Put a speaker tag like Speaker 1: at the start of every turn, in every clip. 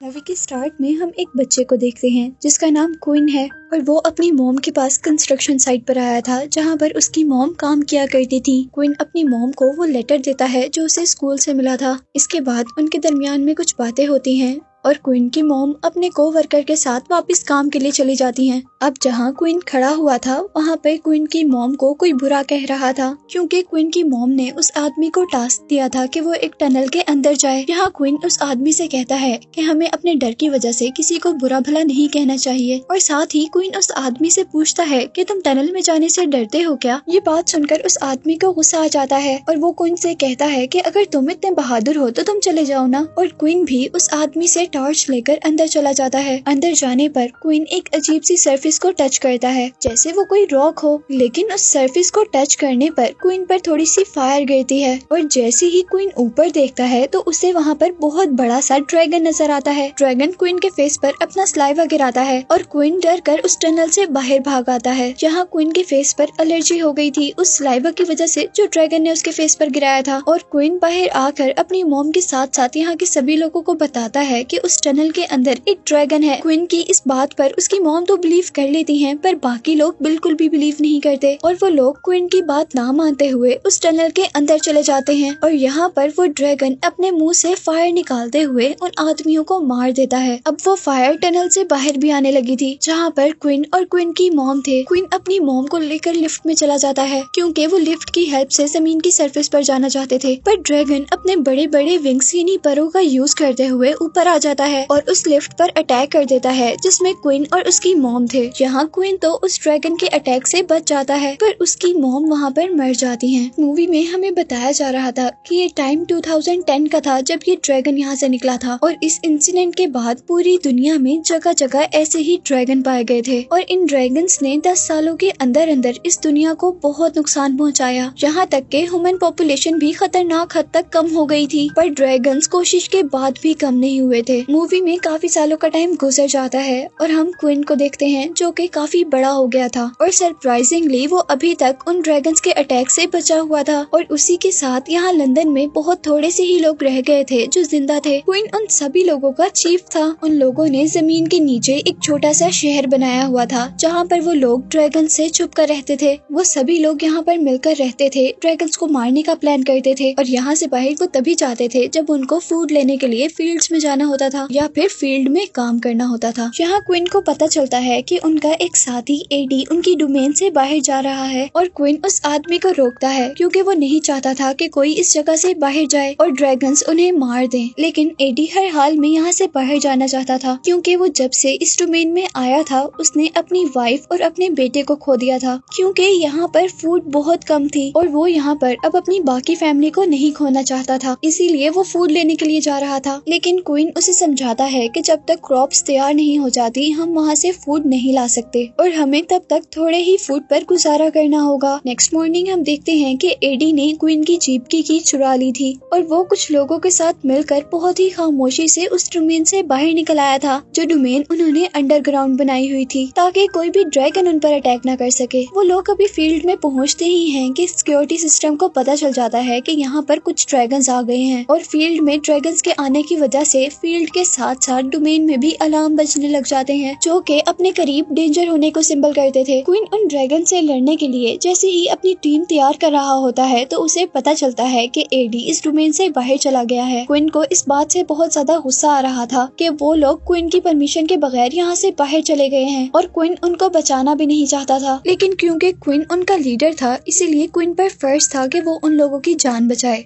Speaker 1: Movie के start में हम एक बच्चे को देखते हैं जिसका नाम क्विन है और वो अपनी मॉम के पास कंस्ट्रक्शन साइट पर आया था जहाँ पर उसकी मॉम काम किया करती थी। क्विन अपनी मॉम को वो लेटर देता है जो उसे स्कूल से मिला था। इसके बाद उनके दरमियान में कुछ बातें होती हैं और क्विन की मॉम अपने कोवर्कर के साथ वापस काम के लिए चली जाती हैं। अब जहाँ क्विन खड़ा हुआ था वहाँ पे क्विन की मॉम को कोई बुरा कह रहा था क्योंकि क्विन की मॉम ने उस आदमी को टास्क दिया था कि वो एक टनल के अंदर जाए। यहाँ क्विन उस आदमी से कहता है कि हमें अपने डर की वजह से किसी को बुरा भला नहीं कहना चाहिए और साथ ही क्विन उस आदमी से पूछता है कि तुम टनल में जाने से डरते हो क्या। ये बात सुनकर उस आदमी को गुस्सा आ जाता है और वो क्विन से कहता है कि अगर तुम इतने बहादुर हो तो तुम चले जाओ ना। और क्विन भी उस आदमी से टॉर्च लेकर अंदर चला जाता है। अंदर जाने पर क्वीन एक अजीब सी सरफेस को टच करता है जैसे वो कोई रॉक हो, लेकिन उस सरफेस को टच करने पर क्वीन पर थोड़ी सी फायर गिरती है और जैसे ही क्वीन ऊपर देखता है तो उसे वहाँ पर बहुत बड़ा सा ड्रैगन नजर आता है। ड्रैगन क्वीन के फेस पर अपना स्लाइवा गिराता है और क्वीन डर कर उस टनल से बाहर भाग आता है। जहाँ क्वीन के फेस पर एलर्जी हो गई थी उस स्लाइवा की वजह से जो ड्रैगन ने उसके फेस पर गिराया था। और क्वीन बाहर आकर अपनी मॉम के साथ साथ यहाँ के सभी लोगों को बताता है कि उस टनल के अंदर एक ड्रैगन है। क्वीन की इस बात पर उसकी मॉम तो बिलीव कर लेती हैं पर बाकी लोग बिल्कुल भी बिलीव नहीं करते और वो लोग क्वीन की बात ना मानते हुए उस टनल के अंदर चले जाते हैं। और यहाँ पर वो ड्रैगन अपने मुंह से फायर निकालते हुए उन आदमियों को मार देता है। अब वो फायर टनल से बाहर भी आने लगी थी जहाँ पर क्वीन और क्वीन की मॉम थे। क्वीन अपनी मॉम को लेकर लिफ्ट में चला जाता है क्योंकि वो लिफ्ट की हेल्प से जमीन की सरफेस पर जाना चाहते थे, पर ड्रैगन अपने बड़े बड़े विंग्स यानी परों का यूज करते हुए ऊपर आ जाता है और उस लिफ्ट पर अटैक कर देता है जिसमें क्वीन और उसकी मॉम थे। यहाँ क्वीन तो उस ड्रैगन के अटैक से बच जाता है पर उसकी मॉम वहाँ पर मर जाती हैं। मूवी में हमें बताया जा रहा था कि ये टाइम 2010 का था जब ये ड्रैगन यहाँ से निकला था और इस इंसिडेंट के बाद पूरी दुनिया में जगह जगह ऐसे ही ड्रैगन पाए गए थे और इन ड्रैगन्स ने 10 सालों के अंदर अंदर इस दुनिया को बहुत नुकसान पहुँचाया। यहाँ तक के ह्यूमन पॉपुलेशन भी खतरनाक हद तक कम हो गई थी पर ड्रैगन्स कोशिश के बाद भी कम नहीं हुए थे। मूवी में काफी सालों का टाइम गुजर जाता है और हम क्वीन को देखते हैं जो कि काफी बड़ा हो गया था और सरप्राइजिंगली वो अभी तक उन ड्रैगन्स के अटैक से बचा हुआ था और उसी के साथ यहाँ लंदन में बहुत थोड़े से ही लोग रह गए थे जो जिंदा थे। क्वीन उन सभी लोगों का चीफ था। उन लोगों ने जमीन के नीचे एक छोटा सा शहर बनाया हुआ था जहाँ पर वो लोग ड्रैगन से छुप कर रहते थे। वो सभी लोग यहाँ पर मिलकर रहते थे, ड्रैगन्स को मारने का प्लान करते थे और यहाँ से बाहर वो तभी जाते थे जब उनको फूड लेने के लिए फील्ड्स में जाना होता था या फिर फील्ड में काम करना होता था। यहाँ क्वीन को पता चलता है कि उनका एक साथी एडी उनकी डोमेन से बाहर जा रहा है और क्वीन उस आदमी को रोकता है क्योंकि वो नहीं चाहता था कि कोई इस जगह से बाहर जाए और ड्रैगन्स उन्हें मार दें। लेकिन एडी हर हाल में यहाँ से बाहर जाना चाहता था क्योंकि वो जब से इस डोमेन में आया था उसने अपनी वाइफ और अपने बेटे को खो दिया था क्योंकि यहाँ पर फूड बहुत कम थी और वो यहाँ पर अब अपनी बाकी फैमिली को नहीं खोना चाहता था, इसीलिए वो फूड लेने के लिए जा रहा था। लेकिन क्वीन उसे समझाता है कि जब तक क्रॉप्स तैयार नहीं हो जाती हम वहाँ से फूड नहीं ला सकते और हमें तब तक थोड़े ही फूड पर गुजारा करना होगा। नेक्स्ट मॉर्निंग हम देखते हैं कि एडी ने क्वीन की जीप की की चुरा ली थी और वो कुछ लोगों के साथ मिलकर बहुत ही खामोशी से उस डोमेन से बाहर निकल आया था जो डोमेन उन्होंने अंडरग्राउंड बनाई हुई थी ताकि कोई भी ड्रैगन उन पर अटैक न कर सके। वो लोग अभी फील्ड में पहुँचते ही हैं कि सिक्योरिटी सिस्टम को पता चल जाता है कि यहाँ पर कुछ ड्रैगन्स आ गए हैं और फील्ड में ड्रैगन्स के आने की वजह से फील्ड के साथ साथ डोमेन में भी अलार्म बजने लग जाते हैं जो कि अपने करीब डेंजर होने को सिंबल करते थे। क्वीन उन ड्रैगन से लड़ने के लिए जैसे ही अपनी टीम तैयार कर रहा होता है तो उसे पता चलता है कि एडी इस डोमेन से बाहर चला गया है। क्वीन को इस बात से बहुत ज्यादा गुस्सा आ रहा था कि वो लोग क्वीन की परमिशन के बगैर यहाँ से बाहर चले गए हैं और क्वीन उनको बचाना भी नहीं चाहता था, लेकिन क्योंकि क्वीन उनका लीडर था इसीलिए क्वीन पर फर्ज था कि वो उन लोगों की जान बचाए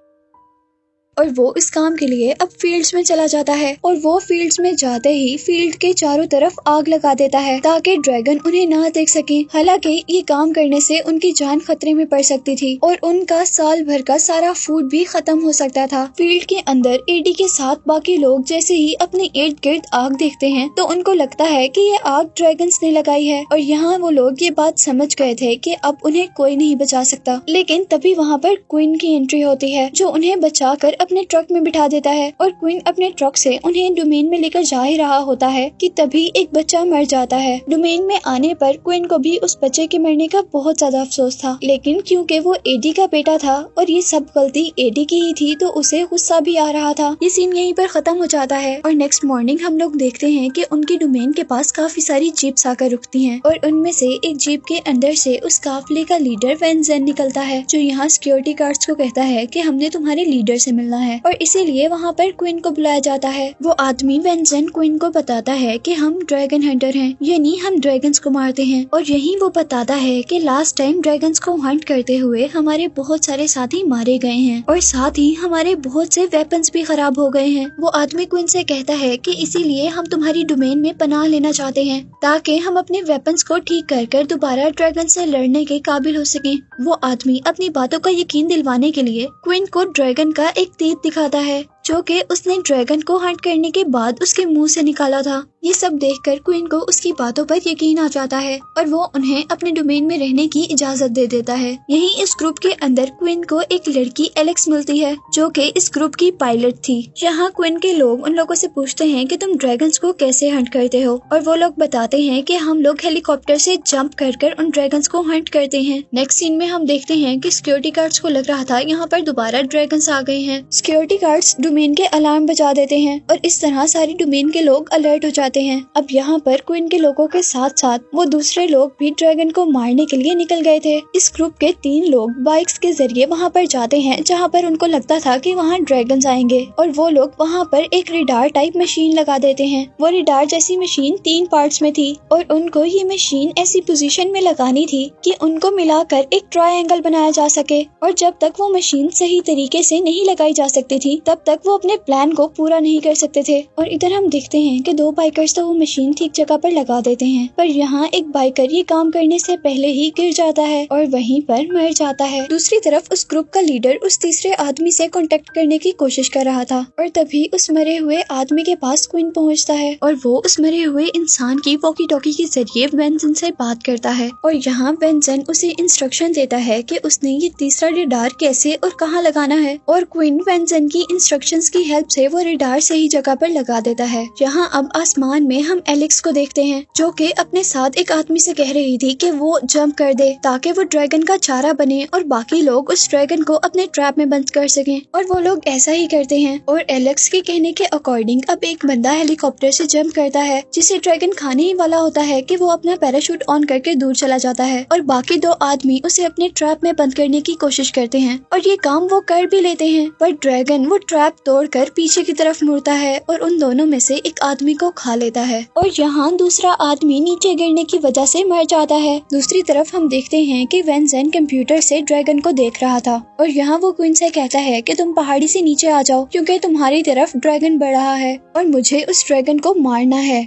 Speaker 1: और वो इस काम के लिए अब फील्ड्स में चला जाता है और वो फील्ड्स में जाते ही फील्ड के चारों तरफ आग लगा देता है ताकि ड्रैगन उन्हें ना देख सके। हालांकि ये काम करने से उनकी जान खतरे में पड़ सकती थी और उनका साल भर का सारा फूड भी खत्म हो सकता था। फील्ड के अंदर एडी के साथ बाकी लोग जैसे ही अपने इर्द गिर्द आग देखते हैं तो उनको लगता है कि ये आग ड्रैगन्स ने लगाई है और यहाँ वो लोग ये बात समझ गए थे कि अब उन्हें कोई नहीं बचा सकता। लेकिन तभी वहाँ पर क्वीन की एंट्री होती है जो उन्हें बचाकर अपने ट्रक में बिठा देता है और क्वीन अपने ट्रक से उन्हें डोमेन में लेकर जा ही रहा होता है कि तभी एक बच्चा मर जाता है। डोमेन में आने पर क्वीन को भी उस बच्चे के मरने का बहुत ज्यादा अफसोस था, लेकिन क्योंकि वो एडी का बेटा था और ये सब गलती एडी की ही थी तो उसे गुस्सा भी आ रहा था। ये सीन यहीं पर खत्म हो जाता है और नेक्स्ट मॉर्निंग हम लोग देखते हैं कि उनकी डोमेन के पास काफी सारी जीप्स आकर रुकती हैं और उनमें से एक जीप के अंदर से उस काफिले का लीडर वैन जेन निकलता है, जो यहाँ सिक्योरिटी गार्ड्स को कहता है कि हमने तुम्हारे लीडर से मिलना है और इसीलिए वहाँ पर क्वीन को बुलाया जाता है। वो आदमी वैन जेन क्वीन को बताता है कि हम ड्रैगन हंटर हैं, यानी हम ड्रैगन्स को मारते हैं और यही वो बताता है कि लास्ट टाइम ड्रैगन्स को हंट करते हुए हमारे बहुत सारे साथी मारे गए हैं और साथ ही हमारे बहुत से वेपन्स भी खराब हो गए हैं। वो आदमी क्वीन से कहता है कि इसीलिए हम तुम्हारी डोमेन में पनाह लेना चाहते हैं ताकि हम अपने वेपन्स को ठीक कर दोबारा ड्रैगन से लड़ने के काबिल हो सकें। वो आदमी अपनी बातों का यकीन दिलवाने के लिए क्वीन को ड्रैगन का एक तीर दिखाता है जो कि उसने ड्रैगन को हंट करने के बाद उसके मुंह से निकाला था। ये सब देखकर क्वीन को उसकी बातों पर यकीन आ जाता है और वो उन्हें अपने डोमेन में रहने की इजाजत दे देता है। यहीं इस ग्रुप के अंदर क्वीन को एक लड़की एलेक्स मिलती है जो कि इस ग्रुप की पायलट थी। यहाँ क्वीन के लोग उन लोगों से पूछते हैं कि तुम ड्रैगन्स को कैसे हंट करते हो और वो लोग बताते हैं कि हम लोग हेलीकॉप्टर से जंप कर उन ड्रैगन्स को हंट करते हैं। नेक्स्ट सीन में हम देखते हैं कि सिक्योरिटी गार्ड्स को लग रहा था यहाँ पर दोबारा ड्रैगन्स आ गए हैं। सिक्योरिटी गार्ड्स डोमेन के अलार्म बजा देते हैं और इस तरह सारी डोमेन के लोग अलर्ट हो जाते हैं। अब यहाँ पर क्वीन के लोगों के साथ साथ वो दूसरे लोग भी ड्रैगन को मारने के लिए निकल गए थे। इस ग्रुप के 3 लोग बाइक्स के जरिए वहाँ पर जाते हैं जहाँ पर उनको लगता था कि वहाँ ड्रैगन्स आएंगे और वो लोग वहाँ पर एक रिडार टाइप मशीन लगा देते हैं। वो रिडार जैसी मशीन 3 पार्ट्स में थी और उनको ये मशीन ऐसी पोजीशन में लगानी थी कि उनको मिलाकर एक ट्रायंगल बनाया जा सके और जब तक वो मशीन सही तरीके से नहीं लगाई जा सकती थी तब तक वो अपने प्लान को पूरा नहीं कर सकते थे। और इधर हम देखते हैं कि 2 बाइकर्स तो वो मशीन ठीक जगह पर लगा देते हैं, पर यहाँ एक बाइकर ये काम करने से पहले ही गिर जाता है और वहीं पर मर जाता है। दूसरी तरफ उस ग्रुप का लीडर उस तीसरे आदमी से कांटेक्ट करने की कोशिश कर रहा था और तभी उस मरे हुए आदमी के पास क्वीन पहुँचता है और वो उस मरे हुए इंसान की वॉकी टॉकी के जरिए वैन जेन से बात करता है और यहाँ वैन जेन उसे इंस्ट्रक्शन देता है कि उसने ये तीसरा रिडार कैसे और कहाँ लगाना है और क्वीन वैन जेन की इंस्ट्रक्शंस की हेल्प से वो रिडार सही जगह पर लगा देता है। यहाँ अब आसमान में हम एलेक्स को देखते हैं जो कि अपने साथ एक आदमी से कह रही थी कि वो जंप कर दे ताकि वो ड्रैगन का चारा बने और बाकी लोग उस ड्रैगन को अपने ट्रैप में बंद कर सकें और वो लोग ऐसा ही करते हैं। और एलेक्स के कहने के अकॉर्डिंग अब एक बंदा हेलीकॉप्टर से जंप करता है जिसे ड्रैगन खाने ही वाला होता है कि वो अपना पैराशूट ऑन करके दूर चला जाता है और बाकी 2 आदमी उसे अपने ट्रैप में बंद करने की कोशिश करते हैं और ये काम वो कर भी लेते हैं, पर ड्रैगन वो ट्रैप तोड़कर पीछे की तरफ मुड़ता है और उन दोनों में से एक आदमी को खा लेता है और यहाँ दूसरा आदमी नीचे गिरने की वजह से मर जाता है। दूसरी तरफ हम देखते हैं कि वैन जेन कंप्यूटर से ड्रैगन को देख रहा था और यहाँ वो क्वीन से कहता है कि तुम पहाड़ी से नीचे आ जाओ क्योंकि तुम्हारी तरफ ड्रैगन बढ़ रहा है और मुझे उस ड्रैगन को मारना है।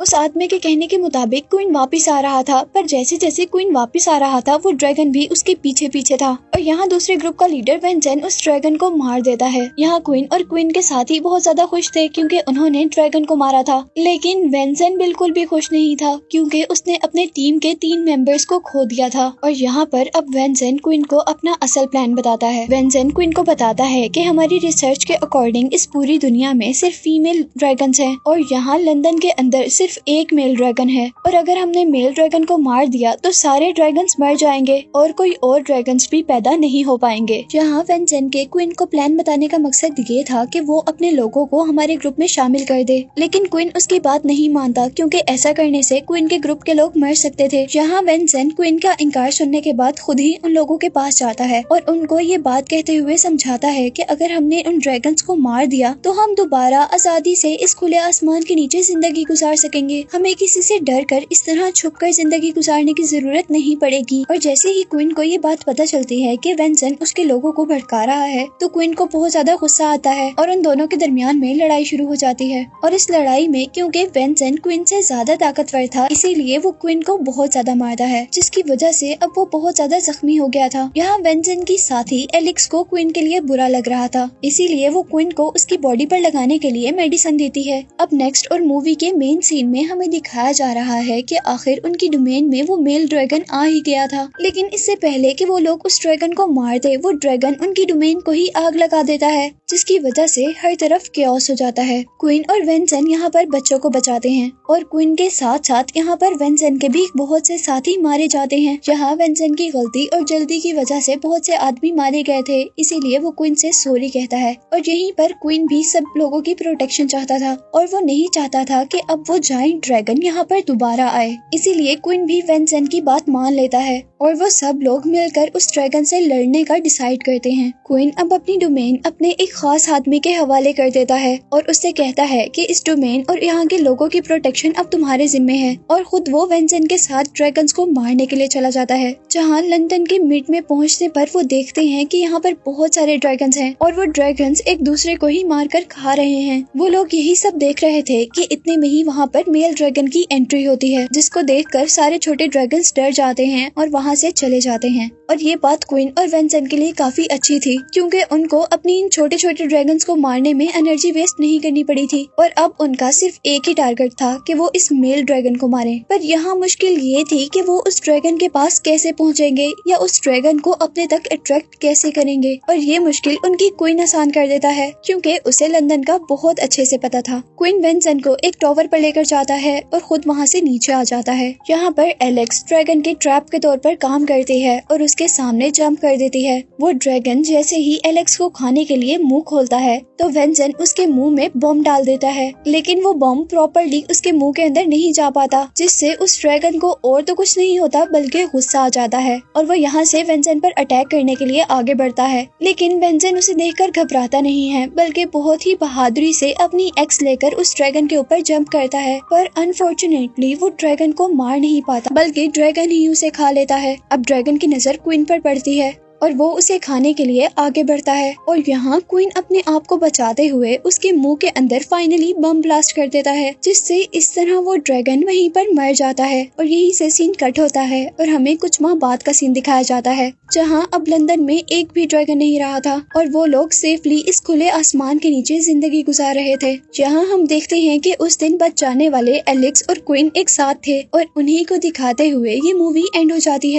Speaker 1: उस आदमी के कहने के मुताबिक क्वीन वापस आ रहा था, पर जैसे जैसे क्वीन वापस आ रहा था वो ड्रैगन भी उसके पीछे पीछे था और यहाँ दूसरे ग्रुप का लीडर वैन जेन उस ड्रैगन को मार देता है। यहाँ क्वीन और क्वीन के साथी बहुत ज्यादा खुश थे क्योंकि उन्होंने ड्रैगन को मारा था, लेकिन वैन जेन बिल्कुल भी खुश नहीं था क्योंकि उसने अपने टीम के 3 मेंबर्स को खो दिया था। और यहाँ पर अब वैन जेन क्वीन को अपना असल प्लान बताता है। वैन जेन क्वीन को बताता है कि हमारी रिसर्च के अकॉर्डिंग इस पूरी दुनिया में सिर्फ फीमेल ड्रैगन्स हैं और यहाँ लंदन के अंदर सिर्फ एक मेल ड्रैगन है और अगर हमने मेल ड्रैगन को मार दिया तो सारे ड्रैगन्स मर जाएंगे और कोई और ड्रैगन्स भी पैदा नहीं हो पाएंगे। यहाँ वैन जेन के क्वीन को प्लान बताने का मकसद ये था कि वो अपने लोगों को हमारे ग्रुप में शामिल कर दे, लेकिन क्वीन उसकी बात नहीं मानता क्योंकि ऐसा करने से क्वीन के ग्रुप के लोग मर सकते थे। यहाँ वैन जेन क्वीन का इनकार सुनने के बाद खुद ही उन लोगों के पास जाता है और उनको ये बात कहते हुए समझाता है कि अगर हमने उन ड्रैगन्स को मार दिया तो हम दोबारा आजादी से इस खुले आसमान के नीचे जिंदगी गुजार सकेंगे। हमें किसी से डर कर इस तरह छुपकर जिंदगी गुजारने की जरूरत नहीं पड़ेगी। और जैसे ही क्वीन को ये बात पता चलती है कि वैन जेन उसके लोगों को भड़का रहा है तो क्वीन को बहुत ज्यादा गुस्सा आता है और उन दोनों के दरमियान में लड़ाई शुरू हो जाती है। और इस लड़ाई में क्योंकि वैन जेन क्वीन से ज्यादा ताकतवर था इसीलिए वो क्वीन को बहुत ज्यादा मारता है, जिसकी वजह से अब वो बहुत ज्यादा जख्मी हो गया था। यहाँ वैन जेन की साथी एलेक्स को क्वीन के लिए बुरा लग रहा था, इसीलिए वो क्वीन को उसकी बॉडी पर लगाने के लिए मेडिसिन देती है। अब नेक्स्ट और मूवी के मेन सीन में हमें दिखाया जा रहा है कि आखिर उनकी डोमेन में वो मेल ड्रैगन आ ही गया था, लेकिन इससे पहले कि वो लोग उस ड्रैगन ड्रैगन को मार दे, वो ड्रैगन उनकी डोमेन को ही आग लगा देता है, जिसकी वजह से हर तरफ केओस हो जाता है। क्वीन और वेंसन यहाँ पर बच्चों को बचाते हैं और क्वीन के साथ साथ यहाँ पर वेंसन के भी बहुत से साथी मारे जाते हैं। यहाँ वेंसन की गलती और जल्दी की वजह से बहुत से आदमी मारे गए थे, इसीलिए वो क्वीन से सॉरी कहता है। और यहीं पर क्वीन भी सब लोगों की प्रोटेक्शन चाहता था और वो नहीं चाहता था कि अब वो जायंट ड्रैगन यहाँ पर दोबारा आए, इसीलिए क्वीन भी वेंसन की बात मान लेता है और वो सब लोग मिलकर उस ड्रैगन से लड़ने का डिसाइड करते हैं। क्वीन अब अपनी डोमेन अपने एक खास आदमी के हवाले कर देता है और उससे कहता है कि इस डोमेन और यहाँ के लोगों की प्रोटेक्शन अब तुम्हारे जिम्मे है, और खुद वो वेंसन के साथ ड्रैगन्स को मारने के लिए चला जाता है। जहाँ लंदन के मिड में पहुँचने पर वो देखते हैं कि यहाँ पर बहुत सारे ड्रैगन्स हैं और वो ड्रैगन्स एक दूसरे को ही मारकर खा रहे हैं। वो लोग यही सब देख रहे थे कि इतने में ही वहाँ पर मेल ड्रैगन की एंट्री होती है, जिसको देखकर सारे छोटे ड्रैगन्स डर जाते हैं और वहाँ से चले जाते हैं। और ये बात क्वीन और वेंसन के लिए काफी अच्छी थी, क्योंकि उनको अपनी इन छोटे छोटे ड्रैगन्स को मारने में एनर्जी वेस्ट नहीं करनी पड़ी थी और अब उनका सिर्फ एक ही टारगेट था कि वो इस मेल ड्रैगन को मारें। पर यहाँ मुश्किल ये थी कि वो उस ड्रैगन के पास कैसे पहुँचेंगे या उस ड्रैगन को अपने तक अट्रैक्ट कैसे करेंगे, और ये मुश्किल उनकी क्वीन आसान कर देता है, क्योंकि उसे लंदन का बहुत अच्छे से पता था। क्वीन वेंसन को एक टॉवर पर लेकर जाता है और खुद वहाँ से नीचे आ जाता है। यहाँ पर एलेक्स ड्रैगन के ट्रैप के तौर पर काम करती है और उसके सामने जंप कर देती है। वो ड्रैगन जैसे ही एलेक्स को खाने के लिए मुंह खोलता है तो वेंसन उसके मुंह में बम डाल देता है, लेकिन वो बम प्रॉपरली उसके मुंह के अंदर नहीं जा पाता, जिससे उस ड्रैगन को और तो कुछ नहीं होता बल्कि गुस्सा आ जाता है और वो यहाँ से वेंसन पर अटैक करने के लिए आगे बढ़ता है। लेकिन वेंसन उसे देखकर घबराता नहीं है, बल्कि बहुत ही बहादुरी से अपनी एक्स लेकर उस ड्रैगन के ऊपर जंप करता है। पर अनफॉर्चुनेटली वो ड्रैगन को मार नहीं पाता, बल्कि ड्रैगन ही उसे खा लेता है। अब ड्रैगन की नजर क्वीन पर पड़ती है और वो उसे खाने के लिए आगे बढ़ता है और यहाँ क्वीन अपने आप को बचाते हुए उसके मुंह के अंदर फाइनली बम ब्लास्ट कर देता है, जिससे इस तरह वो ड्रैगन वहीं पर मर जाता है। और यहीं से सीन कट होता है और हमें कुछ माह बाद का सीन दिखाया जाता है, जहाँ अब लंदन में एक भी ड्रैगन नहीं रहा था और वो लोग सेफली इस खुले आसमान के नीचे जिंदगी गुजार रहे थे। जहाँ हम देखते हैं कि उस दिन बच जाने वाले एलेक्स और क्वीन एक साथ थे और उन्हीं को दिखाते हुए ये मूवी एंड हो जाती है।